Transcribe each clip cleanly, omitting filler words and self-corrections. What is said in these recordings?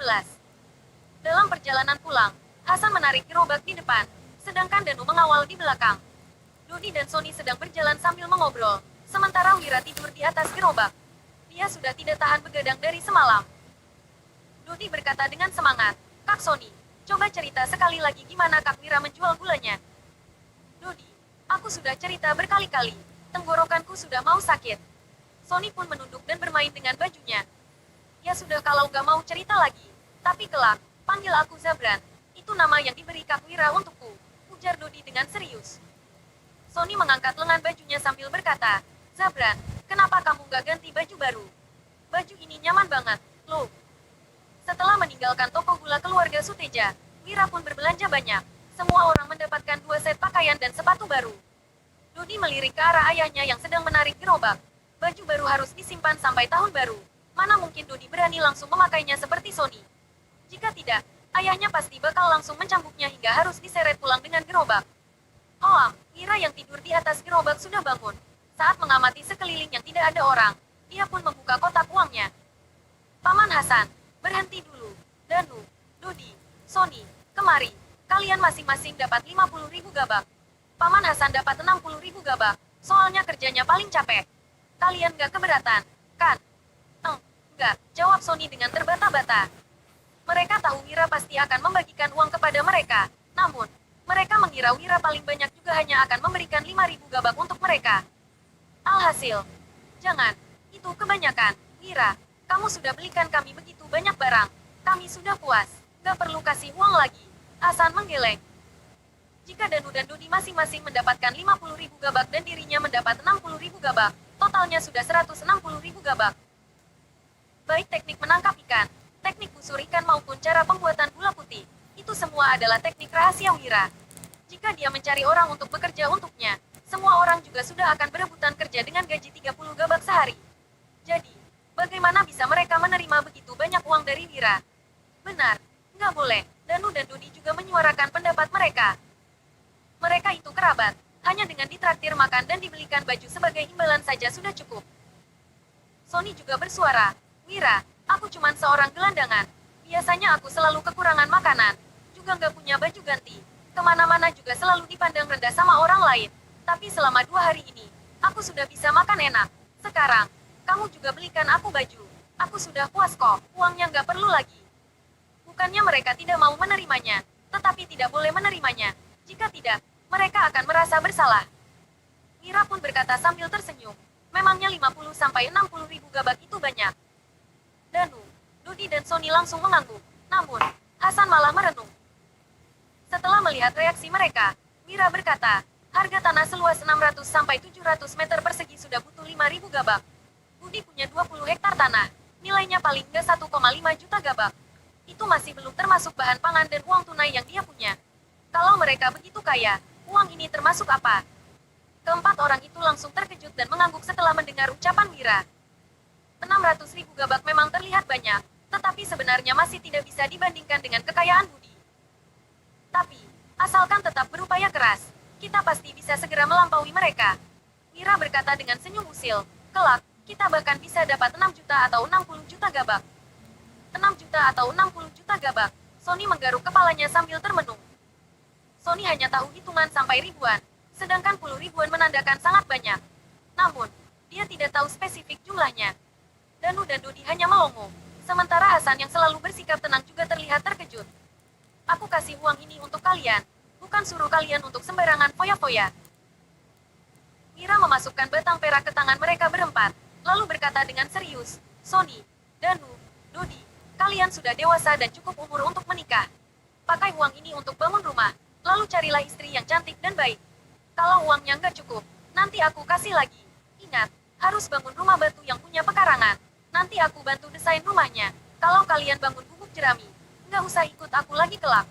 12. Dalam perjalanan pulang, Hasan menarik gerobak di depan, sedangkan Danu mengawal di belakang. Dodi dan Sony sedang berjalan sambil mengobrol, sementara Wira tidur di atas gerobak. Dia sudah tidak tahan begadang dari semalam. Dodi berkata dengan semangat, "Kak Sony, coba cerita sekali lagi gimana Kak Wira menjual gulanya." "Dodi, aku sudah cerita berkali-kali, tenggorokanku sudah mau sakit." Sony pun menunduk dan bermain dengan bajunya. "Ya sudah kalau nggak mau cerita lagi. Tapi kelak, panggil aku Zabran. Itu nama yang diberi Kak Wira untukku," ujar Dodi dengan serius. Sony mengangkat lengan bajunya sambil berkata, "Zabran, kenapa kamu nggak ganti baju baru? Baju ini nyaman banget, loh." Setelah meninggalkan toko gula keluarga Suteja, Wira pun berbelanja banyak. Semua orang mendapatkan 2 set pakaian dan sepatu baru. Dodi melirik ke arah ayahnya yang sedang menarik gerobak. Baju baru harus disimpan sampai tahun baru. Mana mungkin Dodi berani langsung memakainya seperti Sony. Jika tidak, ayahnya pasti bakal langsung mencambuknya hingga harus diseret pulang dengan gerobak. Hoam, Wira yang tidur di atas gerobak sudah bangun. Saat mengamati sekeliling yang tidak ada orang, dia pun membuka kotak uangnya. "Paman Hasan, berhenti dulu. Danu, Dodi, Sony, kemari. Kalian masing-masing dapat 50.000 gabak. Paman Hasan dapat 60.000 gabak, soalnya kerjanya paling capek. Kalian gak keberatan, kan?" Enggak, jawab Sony dengan terbata-bata. Mereka tahu Wira pasti akan membagikan uang kepada mereka. Namun, mereka mengira Wira paling banyak juga hanya akan memberikan 5.000 gabak untuk mereka. Alhasil, "Jangan, itu kebanyakan. Wira, kamu sudah belikan kami begitu banyak barang. Kami sudah puas, gak perlu kasih uang lagi." Hasan menggeleng. Jika Danu dan Dodi masing-masing mendapatkan 50.000 gabak dan dirinya mendapat 60.000 gabak, totalnya sudah 160.000 gabak. Baik teknik menangkap ikan, teknik busur ikan maupun cara pembuatan gula putih, itu semua adalah teknik rahasia Wira. Jika dia mencari orang untuk bekerja untuknya, semua orang juga sudah akan berebutan kerja dengan gaji 30 gabak sehari. Jadi, bagaimana bisa mereka menerima begitu banyak uang dari Wira? Benar, nggak boleh. Danu dan Dodi juga menyuarakan pendapat mereka. Mereka itu kerabat, hanya dengan ditraktir makan dan dibelikan baju sebagai imbalan saja sudah cukup. Sony juga bersuara, "Wira, aku cuman seorang gelandangan. Biasanya aku selalu kekurangan makanan. Juga nggak punya baju ganti. Kemana-mana juga selalu dipandang rendah sama orang lain. Tapi selama 2 hari ini, aku sudah bisa makan enak. Sekarang, kamu juga belikan aku baju. Aku sudah puas kok, uangnya nggak perlu lagi." Bukannya mereka tidak mau menerimanya, tetapi tidak boleh menerimanya. Jika tidak, mereka akan merasa bersalah. Wira pun berkata sambil tersenyum, "Memangnya 50-60 ribu gabak itu banyak?" Danu, Dodi dan Sony langsung mengangguk. Namun, Hasan malah merenung. Setelah melihat reaksi mereka, Wira berkata, "Harga tanah seluas 600-700 meter persegi sudah butuh 5.000 gabak. Budi punya 20 hektar tanah, nilainya paling nggak 1,5 juta gabak. Itu masih belum termasuk bahan pangan dan uang tunai yang dia punya. Kalau mereka begitu kaya, uang ini termasuk apa?" Keempat orang itu langsung terkejut dan mengangguk setelah mendengar ucapan Wira. 600.000 gabak memang terlihat banyak, tetapi sebenarnya masih tidak bisa dibandingkan dengan kekayaan Budi. Tapi, asalkan tetap berupaya keras, kita pasti bisa segera melampaui mereka. Wira berkata dengan senyum usil, "Kelak, kita bahkan bisa dapat 6 juta atau 60 juta gabak." 6 juta atau 60 juta gabak, Sony menggaruk kepalanya sambil termenung. Sony hanya tahu hitungan sampai ribuan, sedangkan puluh ribuan menandakan sangat banyak. Namun, dia tidak tahu spesifik jumlahnya. Danu dan Dodi hanya melongo, sementara Hasan yang selalu bersikap tenang juga terlihat terkejut. "Aku kasih uang ini untuk kalian, bukan suruh kalian untuk sembarangan foya-foya." Wira memasukkan batang perak ke tangan mereka berempat, lalu berkata dengan serius, "Sony, Danu, Dodi, kalian sudah dewasa dan cukup umur untuk menikah. Pakai uang ini untuk bangun rumah, lalu carilah istri yang cantik dan baik. Kalau uangnya nggak cukup, nanti aku kasih lagi. Ingat, harus bangun rumah batu yang punya pekarangan. Nanti aku bantu desain rumahnya. Kalau kalian bangun gubuk jerami, nggak usah ikut aku lagi kelak."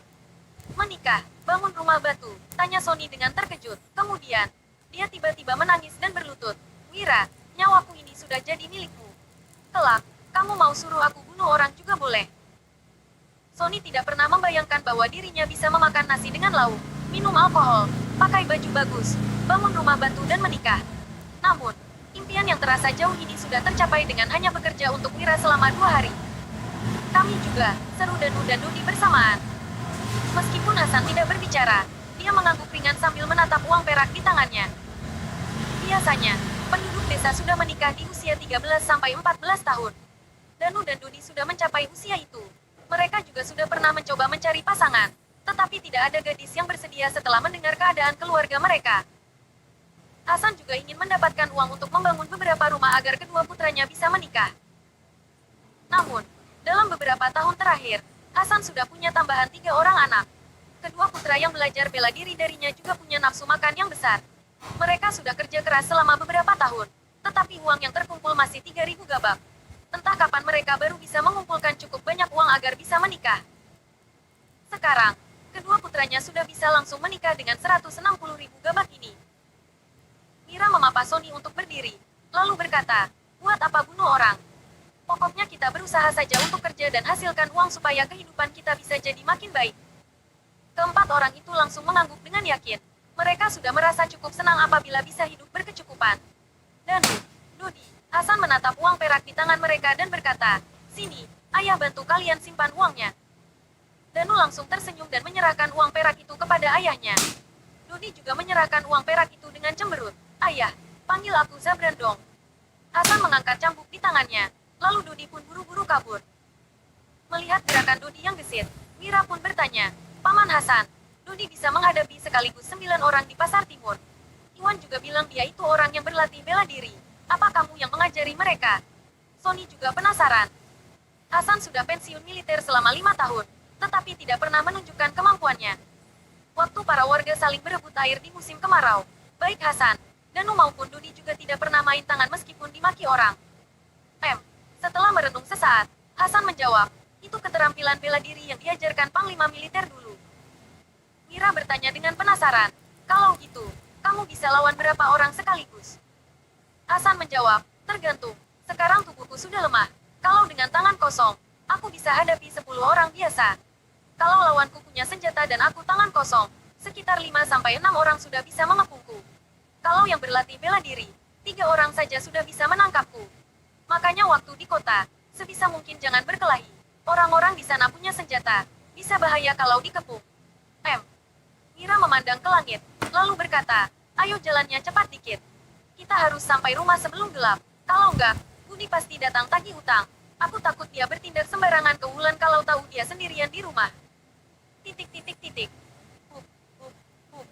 "Menikah, bangun rumah batu?" tanya Sony dengan terkejut. Kemudian, dia tiba-tiba menangis dan berlutut, "Wira, nyawaku ini sudah jadi milikmu. Kelak, kamu mau suruh aku bunuh orang juga boleh." Sony tidak pernah membayangkan bahwa dirinya bisa memakan nasi dengan lauk, minum alkohol, pakai baju bagus, bangun rumah batu dan menikah. Namun, impian yang terasa jauh ini sudah tercapai dengan hanya bekerja untuk Wira selama 2 hari. Kami juga, seru Danu dan Dodi bersamaan. Meskipun Hasan tidak berbicara, dia mengangguk ringan sambil menatap uang perak di tangannya. Biasanya, penduduk desa sudah menikah di usia 13 sampai 14 tahun. Danu dan Dodi sudah mencapai usia itu. Mereka juga sudah pernah mencoba mencari pasangan, tetapi tidak ada gadis yang bersedia setelah mendengar keadaan keluarga mereka. Hasan juga ingin mendapatkan uang untuk membangun beberapa rumah agar kedua putranya bisa menikah. Namun, dalam beberapa tahun terakhir, Hasan sudah punya tambahan 3 orang anak. Kedua putra yang belajar bela diri darinya juga punya nafsu makan yang besar. Mereka sudah kerja keras selama beberapa tahun, tetapi uang yang terkumpul masih 3.000 gabak. Entah kapan mereka baru bisa mengumpulkan cukup banyak uang agar bisa menikah. Sekarang, kedua putranya sudah bisa langsung menikah dengan 160.000 gabak ini. Mira memapa Sony untuk berdiri, lalu berkata, "Buat apa bunuh orang? Pokoknya kita berusaha saja untuk kerja dan hasilkan uang supaya kehidupan kita bisa jadi makin baik." Keempat orang itu langsung mengangguk dengan yakin. Mereka sudah merasa cukup senang apabila bisa hidup berkecukupan. Danu, Dodi, Hasan menatap uang perak di tangan mereka dan berkata, "Sini, ayah bantu kalian simpan uangnya." Danu langsung tersenyum dan menyerahkan uang perak itu kepada ayahnya. Dodi juga menyerahkan uang perak itu dengan cemberut. "Ayah, panggil aku Zabran dong." Hasan mengangkat cambuk di tangannya, lalu Dodi pun buru-buru kabur. Melihat gerakan Dodi yang gesit, Mira pun bertanya, "Paman Hasan, Dodi bisa menghadapi sekaligus 9 orang di Pasar Timur. Iwan juga bilang dia itu orang yang berlatih bela diri. Apa kamu yang mengajari mereka?" Sony juga penasaran. Hasan sudah pensiun militer selama 5 tahun, tetapi tidak pernah menunjukkan kemampuannya. Waktu para warga saling berebut air di musim kemarau, baik Hasan, Danu maupun Dodi juga tidak pernah main tangan meskipun dimaki orang. Setelah merenung sesaat, Hasan menjawab, "Itu keterampilan bela diri yang diajarkan Panglima Militer dulu." Mira bertanya dengan penasaran, "Kalau gitu, kamu bisa lawan berapa orang sekaligus?" Hasan menjawab, "Tergantung. Sekarang tubuhku sudah lemah. Kalau dengan tangan kosong, aku bisa hadapi 10 orang biasa. Kalau lawanku punya senjata dan aku tangan kosong, sekitar 5 sampai 6 orang sudah bisa mengepungku. Kalau yang berlatih bela diri, 3 orang saja sudah bisa menangkapku. Makanya waktu di kota, sebisa mungkin jangan berkelahi. Orang-orang di sana punya senjata, bisa bahaya kalau dikepung." Mira memandang ke langit, lalu berkata, "Ayo jalannya cepat dikit. Kita harus sampai rumah sebelum gelap. Kalau enggak, Budi pasti datang tagih utang. Aku takut dia bertindak sembarangan ke Wulan kalau tahu dia sendirian di rumah." Hup, hup, hup.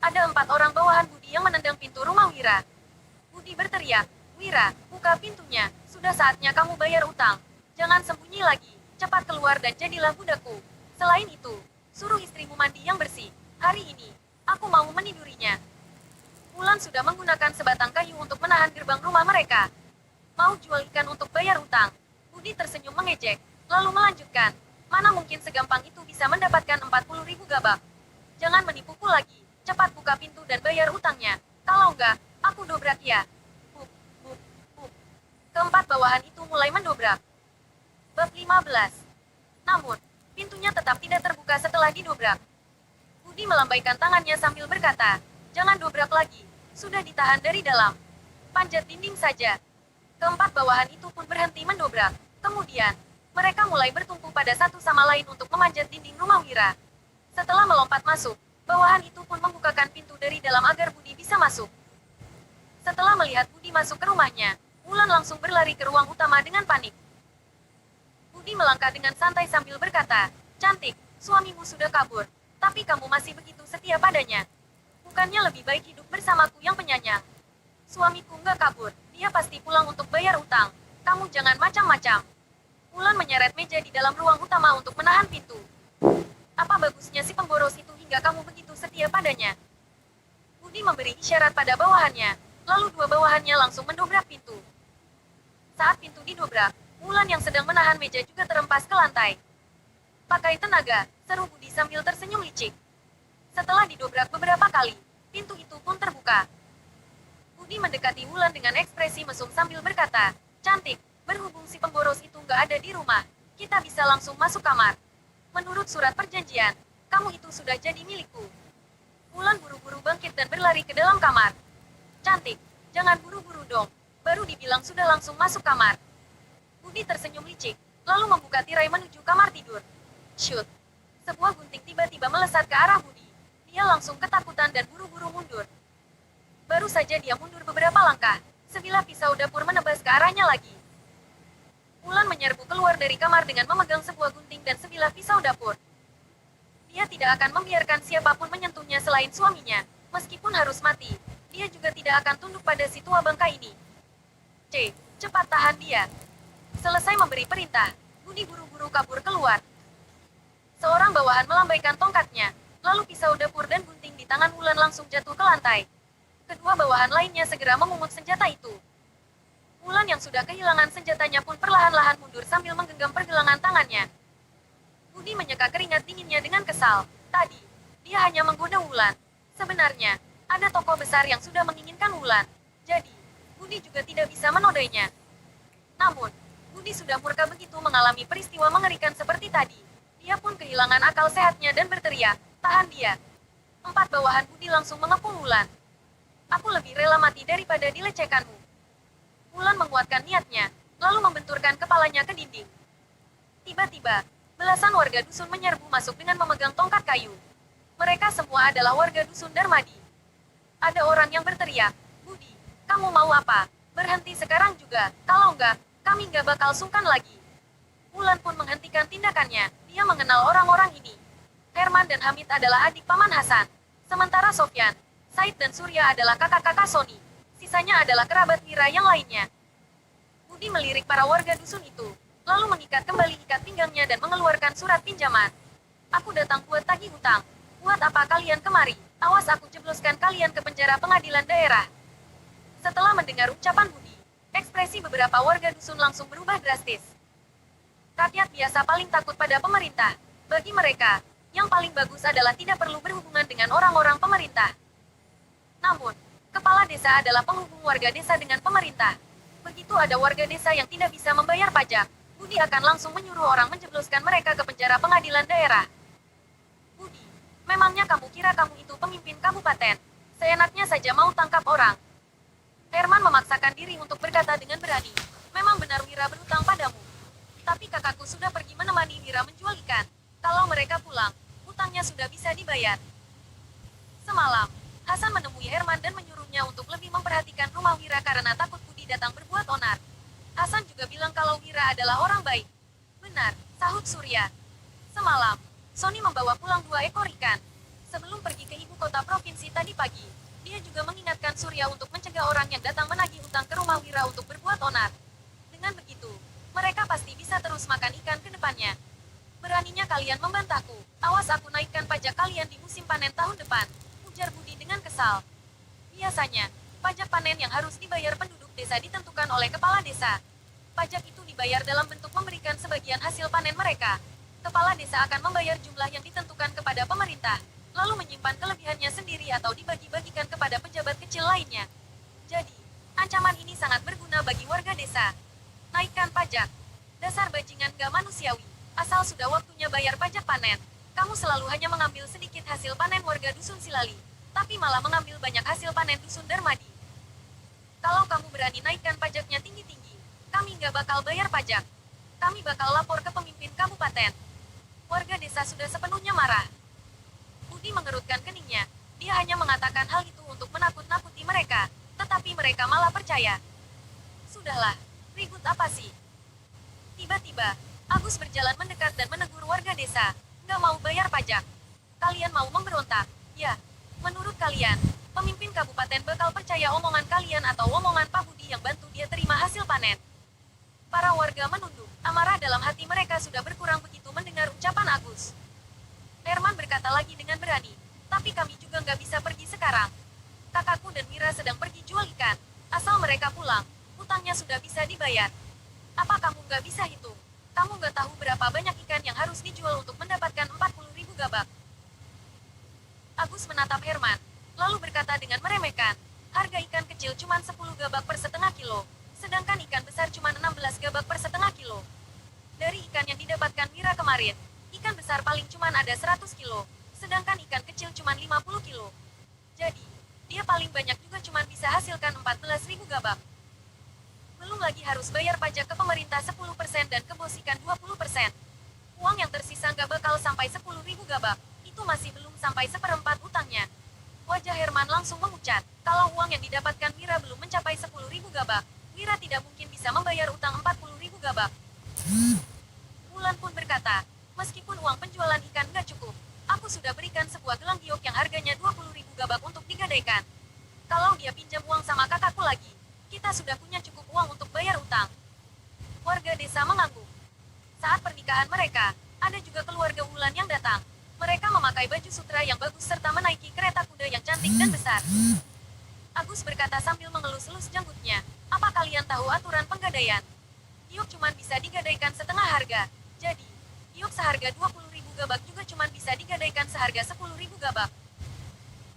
Ada 4 orang bawahan Budi yang menendang pintu rumah Wira. Budi berteriak, "Wira, buka pintunya, sudah saatnya kamu bayar utang. Jangan sembunyi lagi, cepat keluar dan jadilah budakku. Selain itu, suruh istrimu mandi yang bersih. Hari ini, aku mau menidurinya." Wulan sudah menggunakan sebatang kayu untuk menahan gerbang rumah mereka. "Mau jual ikan untuk bayar utang?" Budi tersenyum mengejek, lalu melanjutkan, "Mana mungkin segampang itu bisa mendapatkan 40.000 gabak. Jangan menipuku lagi, cepat buka pintu dan bayar utangnya. Kalau enggak, aku dobrak ya." Hup, hup, hup. Keempat bawahan itu mulai mendobrak. Bab 15. Namun, pintunya tetap tidak terbuka setelah didobrak. Budi melambaikan tangannya sambil berkata, "Jangan dobrak lagi, sudah ditahan dari dalam. Panjat dinding saja." Keempat bawahan itu pun berhenti mendobrak. Kemudian, mereka mulai bertumpu pada satu sama lain untuk memanjat dinding rumah Wira. Setelah melompat masuk, bawahan itu pun membukakan pintu dari dalam agar Budi bisa masuk. Setelah melihat Budi masuk ke rumahnya, Wulan langsung berlari ke ruang utama dengan panik. Budi melangkah dengan santai sambil berkata, "Cantik, suamimu sudah kabur, tapi kamu masih begitu setia padanya. Bukannya lebih baik hidup bersamaku yang penyayang?" "Suamiku nggak kabur, dia pasti pulang untuk bayar utang. Kamu jangan macam-macam." Wulan menyeret meja di dalam ruang utama untuk menahan pintu. "Apa bagusnya si pemboros itu hingga kamu begitu setia padanya?" Budi memberi isyarat pada bawahannya, lalu 2 bawahannya langsung mendobrak pintu. Saat pintu didobrak, Wulan yang sedang menahan meja juga terempas ke lantai. "Pakai tenaga," seru Budi sambil tersenyum licik. Setelah didobrak beberapa kali, pintu itu pun terbuka. Budi mendekati Wulan dengan ekspresi mesum sambil berkata, "Cantik, berhubung si pemboros itu nggak ada di rumah, kita bisa langsung masuk kamar. Menurut surat perjanjian, kamu itu sudah jadi milikku." Wulan buru-buru bangkit dan berlari ke dalam kamar. "Cantik, jangan buru-buru dong. Baru dibilang sudah langsung masuk kamar." Budi tersenyum licik, lalu membuka tirai menuju kamar tidur. Shoot! Sebuah gunting tiba-tiba melesat ke arah Budi. Dia langsung ketakutan dan buru-buru mundur. Baru saja dia mundur beberapa langkah, sebilah pisau dapur menebas ke arahnya lagi. Wulan menyerbu keluar dari kamar dengan memegang sebuah gunting dan sebilah pisau dapur. Dia tidak akan membiarkan siapapun menyentuhnya selain suaminya. Meskipun harus mati, dia juga tidak akan tunduk pada si tua bangka ini. Cepat tahan dia. Selesai memberi perintah, Budi buru-buru kabur keluar. Seorang bawahan melambaikan tongkatnya, lalu pisau dapur dan gunting di tangan Wulan langsung jatuh ke lantai. Kedua bawahan lainnya segera memungut senjata itu. Wulan yang sudah kehilangan senjatanya pun perlahan-lahan mundur sambil menggenggam pergelangan tangannya. Budi menyeka keringat dinginnya dengan kesal. Tadi, dia hanya menggoda Wulan. Sebenarnya, ada tokoh besar yang sudah menginginkan Wulan. Jadi, Budi juga tidak bisa menodainya. Namun, Budi sudah murka begitu mengalami peristiwa mengerikan seperti tadi. Dia pun kehilangan akal sehatnya dan berteriak, "Tahan dia!" 4 bawahan Budi langsung mengepung Wulan. "Aku lebih rela mati daripada dilecehkanmu." Wulan menguatkan niatnya, lalu membenturkan kepalanya ke dinding. Tiba-tiba, belasan warga dusun menyerbu masuk dengan memegang tongkat kayu. Mereka semua adalah warga dusun Darmadi. Ada orang yang berteriak, "Budi, kamu mau apa? Berhenti sekarang juga, kalau enggak, kami enggak bakal sungkan lagi." Wulan pun menghentikan tindakannya, dia mengenal orang-orang ini. Herman dan Hamid adalah adik paman Hasan. Sementara Sofyan, Said dan Surya adalah kakak-kakak Sony. Sisanya adalah kerabat Mira yang lainnya. Budi melirik para warga dusun itu, lalu mengikat kembali ikat pinggangnya dan mengeluarkan surat pinjaman. "Aku datang buat tagih hutang. Buat apa kalian kemari? Awas aku jebloskan kalian ke penjara pengadilan daerah." Setelah mendengar ucapan Budi, ekspresi beberapa warga dusun langsung berubah drastis. Rakyat biasa paling takut pada pemerintah. Bagi mereka, yang paling bagus adalah tidak perlu berhubungan dengan orang-orang pemerintah. Namun, kepala desa adalah penghubung warga desa dengan pemerintah. Begitu ada warga desa yang tidak bisa membayar pajak, Budi akan langsung menyuruh orang menjebloskan mereka ke penjara pengadilan daerah. "Budi, memangnya kamu kira kamu itu pemimpin kabupaten? Seenaknya saja mau tangkap orang." Herman memaksakan diri untuk berkata dengan berani, "Memang benar Wira berutang padamu. Tapi kakakku sudah pergi menemani Wira menjual ikan. Kalau mereka pulang, hutangnya sudah bisa dibayar." Semalam, Hasan menemui Herman dan menyuruhnya untuk lebih memperhatikan rumah Wira karena takut Budi datang berbuat onar. Hasan juga bilang kalau Wira adalah orang baik. "Benar," sahut Surya. Semalam, Sony membawa pulang 2 ekor ikan. Sebelum pergi ke ibu kota provinsi tadi pagi, dia juga mengingatkan Surya untuk mencegah orang yang datang menagih hutang ke rumah Wira untuk berbuat onar. Dengan begitu, mereka pasti bisa terus makan ikan ke depannya. "Beraninya kalian membantahku, awas aku naikkan pajak kalian di musim panen tahun depan," ujar Budi dengan kesal. Biasanya, pajak panen yang harus dibayar penduduk desa ditentukan oleh kepala desa. Pajak itu dibayar dalam bentuk memberikan sebagian hasil panen mereka. Kepala desa akan membayar jumlah yang ditentukan kepada pemerintah, lalu menyimpan kelebihannya sendiri atau dibagi-bagikan kepada pejabat kecil lainnya. Jadi, ancaman ini sangat berguna bagi warga desa. Naikkan pajak. Dasar bajingan gak manusiawi. Asal sudah waktunya bayar pajak panen, kamu selalu hanya mengambil sedikit hasil panen warga dusun Silali, tapi malah mengambil banyak hasil panen dusun Darmadi. Kalau kamu berani naikkan pajaknya tinggi-tinggi, kami nggak bakal bayar pajak. Kami bakal lapor ke pemimpin kabupaten. Warga desa sudah sepenuhnya marah. Budi mengerutkan keningnya. Dia hanya mengatakan hal itu untuk menakut-nakuti mereka, tetapi mereka malah percaya. Sudahlah, ribut apa sih? Tiba-tiba, Agus berjalan mendekat dan menegur warga desa. "Nggak mau bayar pajak. Kalian mau memberontak? Ya, menurut kalian, pemimpin kabupaten bakal percaya omongan kalian atau omongan Pak Budi yang bantu dia terima hasil panen?" Para warga menunduk. Amarah dalam hati mereka sudah berkurang begitu mendengar ucapan Agus. Herman berkata lagi dengan berani, "Tapi kami juga nggak bisa pergi sekarang. Kakakku dan Mira sedang pergi jual ikan. Asal mereka pulang, hutangnya sudah bisa dibayar. Apa kamu nggak bisa hitung? Kamu nggak tahu berapa banyak ikan yang harus dijual untuk mendapatkan 40.000 gabak?" Agus menatap Herman, lalu berkata dengan meremehkan, "Harga ikan kecil cuma 10 gabak per setengah kilo, sedangkan ikan besar cuma 16 gabak per setengah kilo. Dari ikan yang didapatkan Mira kemarin, ikan besar paling cuma ada 100 kilo, sedangkan ikan kecil cuma 50 kilo. Jadi, dia paling banyak juga cuma bisa hasilkan 14.000 gabak. Belum lagi harus bayar pajak ke pemerintah 10% dan ke bos ikan 20%. Uang yang tersisa nggak bakal sampai 10.000 gabak. Itu masih belum sampai seperempat utangnya. Wajah Herman langsung memucat. Kalau uang yang didapatkan Mira belum mencapai 10.000 gabak, Mira tidak mungkin bisa membayar utang 40.000 gabak. Wulan pun berkata, meskipun uang penjualan ikan nggak cukup, aku sudah berikan sebuah gelang giok yang harganya 20.000 gabak untuk digadaikan. Kalau dia pinjam uang sama kakakku lagi, kita sudah punya cukup uang untuk bayar utang. Warga desa mengangguk. Saat pernikahan mereka, ada juga keluarga Wulan yang datang. Mereka memakai baju sutra yang bagus serta menaiki kereta kuda yang cantik dan besar. Agus berkata sambil mengelus-elus janggutnya, apa kalian tahu aturan penggadaian? Giok cuma bisa digadaikan setengah harga. Jadi, giok seharga 20.000 gabak juga cuma bisa digadaikan seharga 10.000 gabak.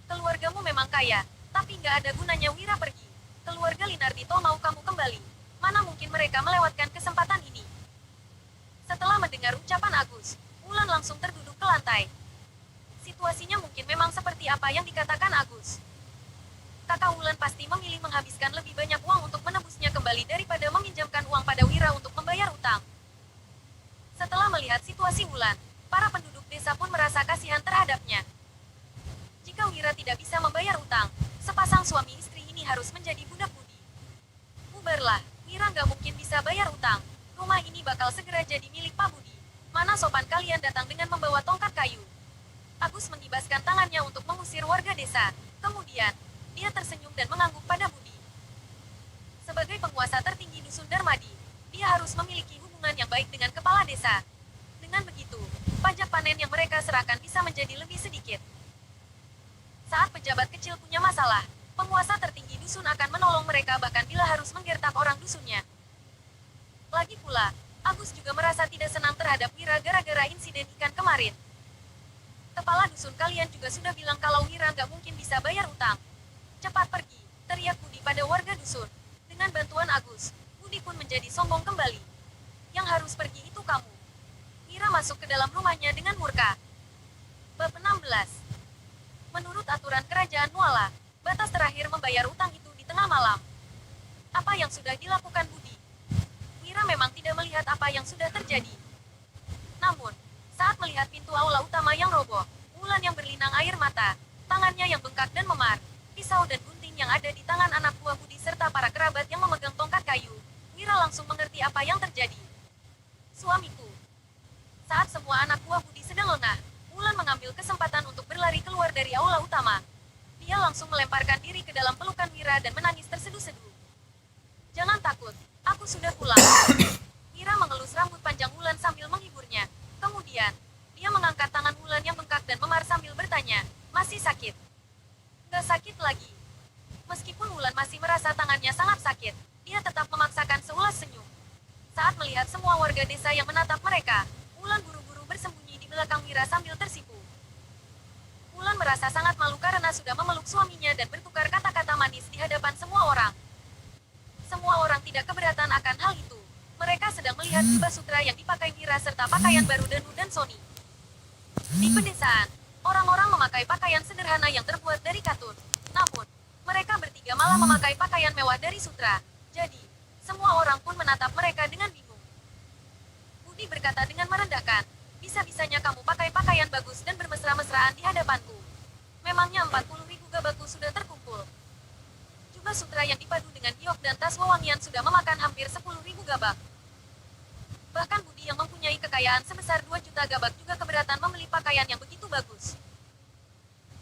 Keluargamu memang kaya, tapi nggak ada gunanya Wira pergi. Keluarga Linardito mau kamu kembali. Mana mungkin mereka melewatkan kesempatan ini? Setelah mendengar ucapan Agus, Wulan langsung terduduk ke lantai. Situasinya mungkin memang seperti apa yang dikatakan Agus. Kakak Wulan pasti memilih menghabiskan lebih banyak uang untuk menebusnya kembali daripada meminjamkan uang pada Wira untuk membayar utang. Setelah melihat situasi Wulan, para penduduk desa pun merasa kasihan terhadapnya. Jika Wira tidak bisa membayar utang, sepasang suami istri ini harus menjadi budak budi. Bubarlah, Wira nggak mungkin bisa bayar utang. Rumah ini bakal segera jadi milik Pak Budi. Mana sopan kalian datang dengan membawa tongkat kayu? Agus mengibaskan tangannya untuk mengusir warga desa. Kemudian, dia tersenyum dan mengangguk pada Budi. Sebagai penguasa tertinggi dusun Darmadi, dia harus memiliki hubungan yang baik dengan kepala desa. Dengan begitu, pajak panen yang mereka serahkan bisa menjadi lebih sedikit. Saat pejabat kecil punya masalah, penguasa tertinggi dusun akan menolong mereka bahkan bila harus menggertak orang dusunnya. Lagi pula, Agus juga merasa tidak senang terhadap Wira gara-gara insiden ikan kemarin. Kepala dusun kalian juga sudah bilang kalau Wira nggak mungkin bisa bayar utang. Cepat pergi, teriak Budi pada warga dusun. Dengan bantuan Agus, Budi pun menjadi sombong kembali. Yang harus pergi itu kamu. Wira masuk ke dalam rumahnya dengan murka. Bab 16. Menurut aturan kerajaan Nuala, batas terakhir membayar utang itu di tengah malam. Apa yang sudah dilakukan Budi? Wira memang tidak melihat apa yang sudah terjadi. Namun, saat melihat pintu aula utama yang roboh, Wulan yang berlinang air mata, tangannya yang bengkak dan memar, pisau dan gunting yang ada di tangan anak buah Budi serta para kerabat yang memegang tongkat kayu, Wira langsung mengerti apa yang terjadi. Suamiku. Saat semua anak buah Budi sedang lengah, Wulan mengambil kesempatan untuk berlari keluar dari aula utama. Dia langsung melemparkan diri ke dalam pelukan Wira dan menangis terseduh-seduh. Jangan takut, aku sudah pulang. Wira mengelus rambut panjang Wulan sambil menghiburnya. Kemudian, dia mengangkat tangan Wulan yang bengkak dan memar sambil bertanya, masih sakit? Nggak sakit lagi. Meskipun Wulan masih merasa tangannya sangat sakit, dia tetap memaksakan seulas senyum. Saat melihat semua warga desa yang menatap mereka, Wulan buru-buru bersembunyi di belakang Wira sambil tersipu. Wulan merasa sangat malu karena sudah memeluk suaminya dan bertukar kata-kata manis di hadapan semua orang. Semua orang tidak keberatan akan hal itu. Mereka sedang melihat jubah sutra yang dipakai Wira serta pakaian baru Danu dan Sony. Di pedesaan, orang-orang memakai pakaian sederhana yang terbuat dari katun. Namun, mereka bertiga malah memakai pakaian mewah dari sutra. Jadi, semua orang pun menatap mereka dengan bingung. Budi berkata dengan merendahkan, bisa-bisanya kamu pakai pakaian bagus dan bermesra-mesraan di hadapanku. Memangnya 40.000 gabakku sudah terkumpul. Jubah sutra yang dipadu dengan giok dan tas wewangian sudah memakan hampir 10.000 gabak. Bahkan Budi yang mempunyai kekayaan sebesar 2 juta gabak juga keberatan membeli pakaian yang begitu bagus.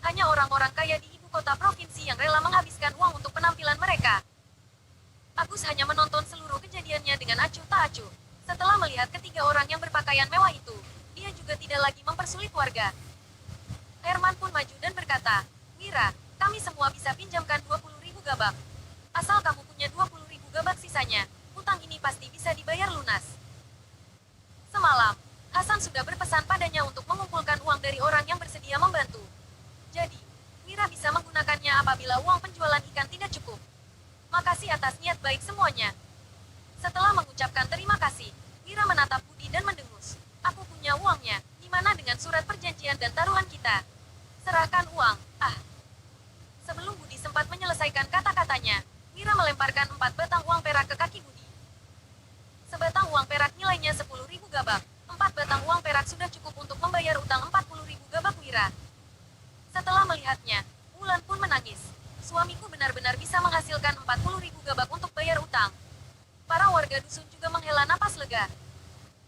Hanya orang-orang kaya di ibu kota provinsi yang rela menghabiskan uang untuk penampilan mereka. Agus hanya menonton seluruh kejadiannya dengan acuh tak acuh. Setelah melihat ketiga orang yang berpakaian mewah itu, dia juga tidak lagi mempersulit warga. Herman pun maju dan berkata, Wira, kami semua bisa pinjamkan 20.000 gabak. Asal kamu punya 20.000 gabak sisanya, utang ini pasti bisa dibayar lunas. Semalam, Hasan sudah berpesan padanya untuk mengumpulkan uang dari orang yang bersedia membantu. Jadi, Wira bisa menggunakannya apabila uang penjualan ikan tidak cukup. Makasih atas niat baik semuanya. Setelah mengucapkan terima kasih, Wira menatap Budi dan mendengus. Aku punya uangnya, gimana dengan surat perjanjian dan taruhan kita? Serahkan uang, Sebelum Budi sempat menyelesaikan kata-katanya, Wira melemparkan 4 batang uang perak ke kaki Budi. Wira. Setelah melihatnya, Wulan pun menangis. Suamiku benar-benar bisa menghasilkan 40.000 gabak untuk bayar utang. Para warga dusun juga menghela napas lega.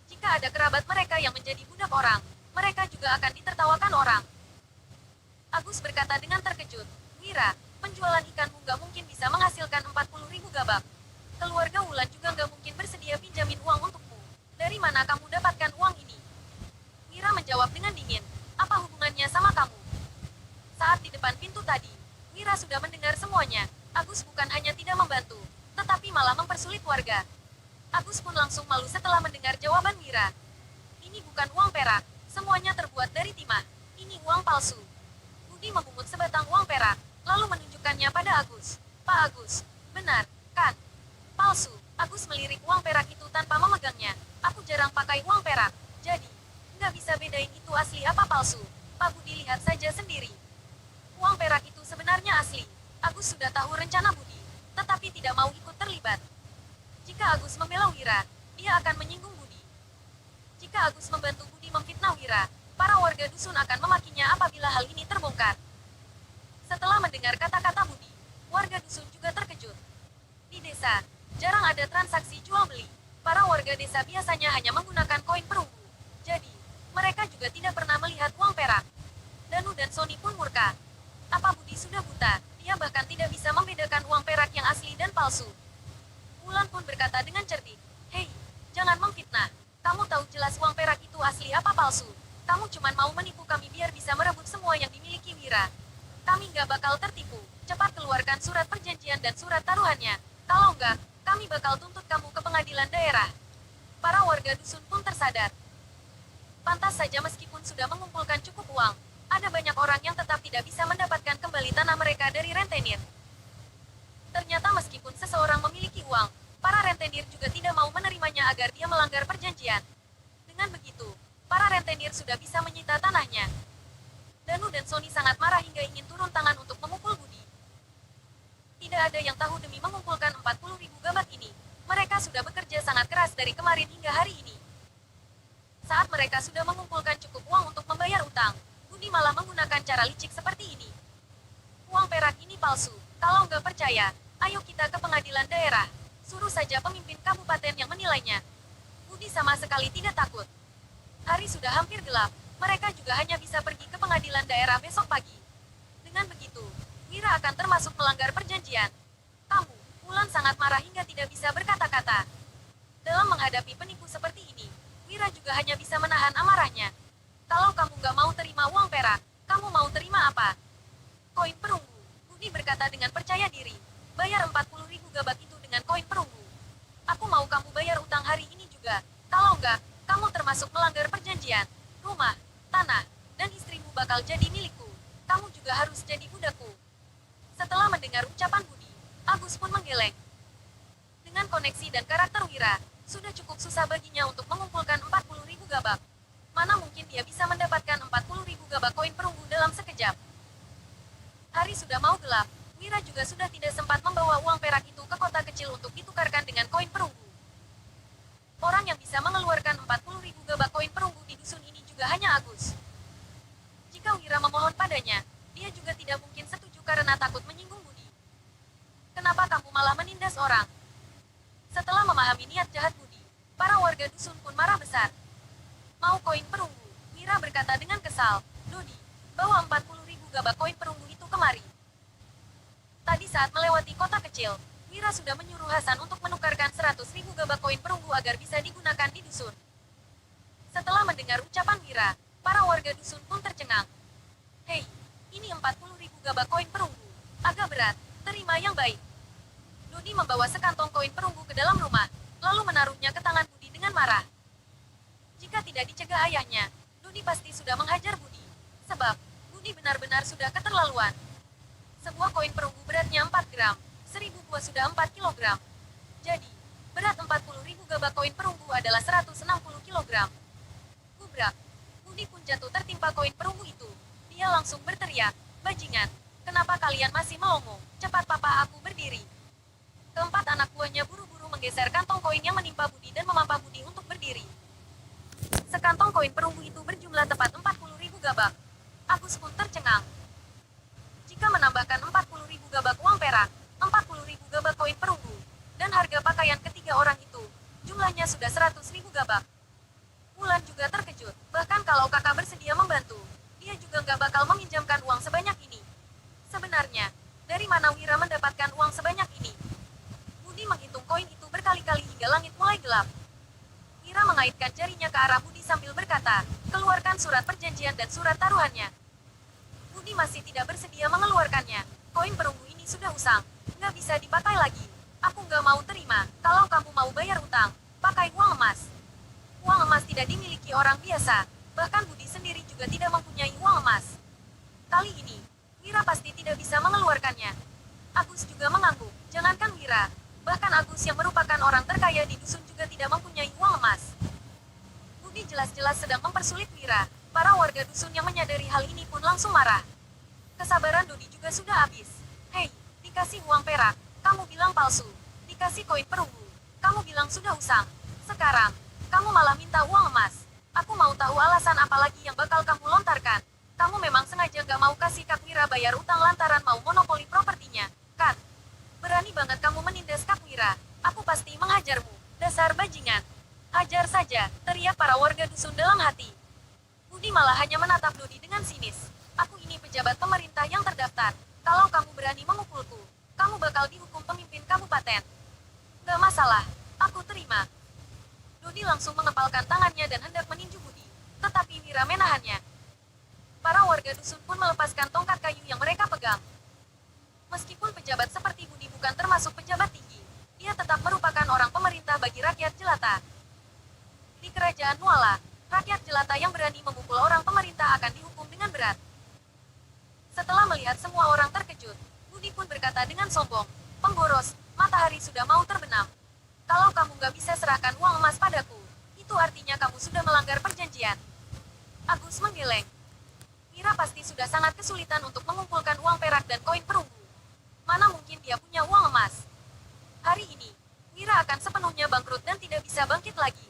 Jika ada kerabat mereka yang menjadi budak orang, mereka juga akan ditertawakan orang. Agus berkata dengan terkejut, Wira, penjualan ikanmu nggak mungkin bisa menghasilkan 40.000 gabak. Keluarga Wulan juga nggak mungkin bersedia pinjamin uang untukmu. Dari mana kamu dapatkan uang ini? Wira menjawab dengan dingin, apa hubungannya sama kamu? Saat di depan pintu tadi, Wira sudah mendengar semuanya. Agus bukan hanya tidak membantu, tetapi malah mempersulit warga. Agus pun langsung malu setelah mendengar jawaban Wira. Ini bukan uang perak, semuanya terbuat dari timah. Ini uang palsu. Budi memungut sebatang uang perak, lalu menunjukkannya pada Agus. Pak Agus, benar, kan? Palsu. Agus melirik uang perak itu tanpa memegangnya. Aku jarang pakai uang perak, jadi nggak bisa bedain itu asli apa palsu. Pak Budi lihat saja sendiri. Uang perak itu sebenarnya asli. Agus sudah tahu rencana Budi, tetapi tidak mau ikut terlibat. Jika Agus membela Wira, dia akan menyinggung Budi. Jika Agus membantu Budi memfitnah Wira, para warga dusun akan memakinya apabila hal ini terbongkar. Setelah mendengar kata-kata Budi, warga dusun juga terkejut. Di desa, jarang ada transaksi jual-beli. Para warga desa biasanya hanya menggunakan koin perunggu. Jadi, mereka juga tidak pernah melihat uang perak. Danu dan Sony pun murka. Apa Budi sudah buta? Dia bahkan tidak bisa membedakan uang perak yang asli dan palsu. Wulan pun berkata dengan cerdik, hei, jangan memfitnah. Kamu tahu jelas uang perak itu asli apa palsu. Kamu cuma mau menipu kami biar bisa merebut semua yang dimiliki Wira. Kami nggak bakal tertipu. Cepat keluarkan surat perjanjian dan surat taruhannya. Kalau enggak, kami bakal tuntut kamu ke pengadilan daerah. Para warga dusun pun tersadar. Pantas saja meskipun sudah mengumpulkan cukup uang, ada banyak orang yang tetap tidak bisa mendapatkan kembali tanah mereka dari rentenir. Ternyata meskipun seseorang memiliki uang, para rentenir juga tidak mau menerimanya agar dia melanggar perjanjian. Dengan begitu, para rentenir sudah bisa menyita tanahnya. Danu dan Sony sangat marah hingga ingin turun tangan untuk memukul Budi. Tidak ada yang tahu demi mengumpulkan 40.000 gabak ini, mereka sudah bekerja sangat keras dari kemarin hingga hari ini. Saat mereka sudah mengumpulkan cukup uang untuk membayar utang, Budi malah menggunakan cara licik seperti ini. Uang perak ini palsu. Kalau nggak percaya, ayo kita ke pengadilan daerah. Suruh saja pemimpin kabupaten yang menilainya. Budi sama sekali tidak takut. Hari sudah hampir gelap, mereka juga hanya bisa pergi ke pengadilan daerah besok pagi. Dengan begitu, Wira akan termasuk melanggar perjanjian. Kamu, Wulan sangat marah hingga tidak bisa berkata-kata. Dalam menghadapi penipu seperti ini, Wira juga hanya bisa menahan amarahnya. Kalau kamu nggak mau terima uang perak, kamu mau terima apa? Koin perunggu. Budi berkata dengan percaya diri. Bayar 40.000 gabak itu dengan koin perunggu. Aku mau kamu bayar utang hari ini juga. Kalau enggak, kamu termasuk melanggar perjanjian. Rumah, tanah, dan istrimu bakal jadi milikku. Kamu juga harus jadi budakku. Setelah mendengar ucapan Budi, Agus pun menggeleng. Dengan koneksi dan karakter Wira, sudah cukup susah baginya untuk mengumpulkan 40.000 gabak. Mana mungkin dia bisa mendapatkan 40.000 gabak koin perunggu dalam sekejap. Hari sudah mau gelap, Wira juga sudah tidak sempat membawa uang perak itu ke kota kecil untuk ditukarkan dengan koin perunggu. Orang yang bisa mengeluarkan 40.000 gabak koin perunggu di dusun ini juga hanya Agus. Jika Wira memohon padanya, dia juga tidak mungkin setuju karena takut menyinggung Budi. Kenapa kamu malah menindas orang? Setelah memahami niat jahat Budi, para warga dusun pun marah besar. Mau koin perunggu? Wira berkata dengan kesal. Dodi, bawa 40.000 gabak koin perunggu itu kemari. Tadi saat melewati kota kecil, Wira sudah menyuruh Hasan untuk menukarkan 100.000 gabak koin perunggu agar bisa digunakan di dusun. Setelah mendengar ucapan Wira, para warga dusun pun tercengang. Hei, ini 40.000 gabak koin perunggu. Agak berat, terima yang baik. Dodi membawa sekantong koin perunggu ke dalam rumah, lalu menaruhnya ke tangan Budi dengan marah. Jika tidak dicegah ayahnya, Dodi pasti sudah menghajar Budi. Sebab, Budi benar-benar sudah keterlaluan. Sebuah koin perunggu beratnya 4 gram, 1000 buah sudah 4 kilogram. Jadi, berat 40.000 gabak koin perunggu adalah 160 kilogram. Gubrak. Budi pun jatuh tertimpa koin perunggu itu. Dia langsung berteriak, bajingan, kenapa kalian masih melongo? Cepat papa aku berdiri. Keempat anak buahnya buru-buru menggeser kantong koin yang menimpa Budi dan memampa Budi untuk berdiri. Sekantong koin perunggu itu berjumlah tepat 40.000 gabak. Agus pun tercengang. Jika menambahkan 40.000 gabak uang perak, 40.000 gabak koin perunggu, dan harga pakaian ketiga orang itu, jumlahnya sudah 100.000 gabak. Wulan juga terkejut, bahkan kalau kakak bersedia membantu, dia juga nggak bakal meminjamkan uang sebanyak ini. Sebenarnya, dari mana Wira mendapatkan uang sebanyak ini? Budi menghitung koin itu berkali-kali hingga langit mulai gelap. Wira mengaitkan jarinya ke arah Budi sambil berkata, keluarkan surat perjanjian dan surat taruhannya. Budi masih tidak bersedia mengeluarkannya. Koin perunggu ini sudah usang, nggak bisa dipakai lagi. Aku nggak mau terima, kalau kamu mau bayar utang, pakai uang emas. Uang emas tidak dimiliki orang biasa, bahkan Budi sendiri juga tidak mempunyai uang emas. Kali ini, Wira pasti tidak bisa mengeluarkannya. Agus juga mengangguk, jangankan Wira, bahkan Agus yang merupakan orang terkaya di dusun juga tidak mempunyai uang emas. Budi jelas-jelas sedang mempersulit Wira. Para warga dusun yang menyadari hal ini pun langsung marah. Kesabaran Dodi juga sudah habis. Hei, dikasih uang perak, kamu bilang palsu. Dikasih koin perunggu, kamu bilang sudah usang. Sekarang, kamu malah minta uang emas. Aku mau tahu alasan apa lagi yang bakal kamu lontarkan. Kamu memang sengaja gak mau kasih Kak Wira bayar utang lantaran mau monopoli propertinya, kan? Berani banget kamu menindas Kak Wira. Aku pasti menghajarmu, dasar bajingan. Hajar saja, teriak para warga dusun dalam hati. Budi malah hanya menatap Dodi dengan sinis. Aku ini pejabat pemerintah yang terdaftar. Kalau kamu berani memukulku, kamu bakal dihukum pemimpin kabupaten. Gak masalah, aku terima. Dodi langsung mengepalkan tangannya dan hendak meninju Budi, tetapi Wira menahannya. Para warga dusun pun melepaskan tongkat kayu yang mereka pegang. Meskipun pejabat seperti Budi bukan termasuk pejabat tinggi, ia tetap merupakan orang pemerintah bagi rakyat jelata. Di kerajaan Nuala, rakyat jelata yang berani memukul orang pemerintah akan dihukum dengan berat. Setelah melihat semua orang terkejut, Budi pun berkata dengan sombong, "Pemboros, matahari sudah mau terbenam. Kalau kamu nggak bisa serahkan uang emas padaku, itu artinya kamu sudah melanggar perjanjian." Agus menggeleng. Wira pasti sudah sangat kesulitan untuk mengumpulkan uang perak dan koin perunggu. Mana mungkin dia punya uang emas? Hari ini, Wira akan sepenuhnya bangkrut dan tidak bisa bangkit lagi.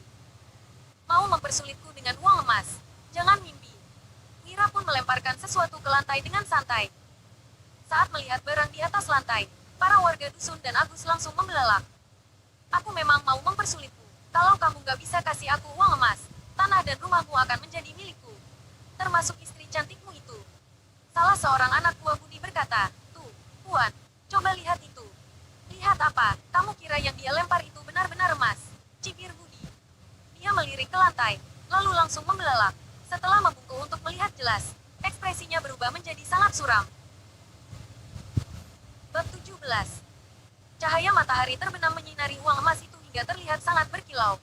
Mau mempersulitku dengan uang emas? Jangan mimpi. Wira pun melemparkan sesuatu ke lantai dengan santai. Saat melihat barang di atas lantai, para warga dusun dan Agus langsung membelalak. Aku memang mau mempersulitmu. Kalau kamu gak bisa kasih aku uang emas, tanah dan rumahmu akan menjadi milikku. Termasuk istri cantikmu itu. Salah seorang anak buah Budi berkata, "Tuh, Puan, coba lihat itu." "Lihat apa? Kamu kira yang dia lempar itu benar-benar emas?" cibir Budi. Dia melirik ke lantai, lalu langsung membelalak. Setelah membungkuk untuk melihat jelas, ekspresinya berubah menjadi sangat suram. Bab 17. Cahaya matahari terbenam menyinari uang emas itu hingga terlihat sangat berkilau.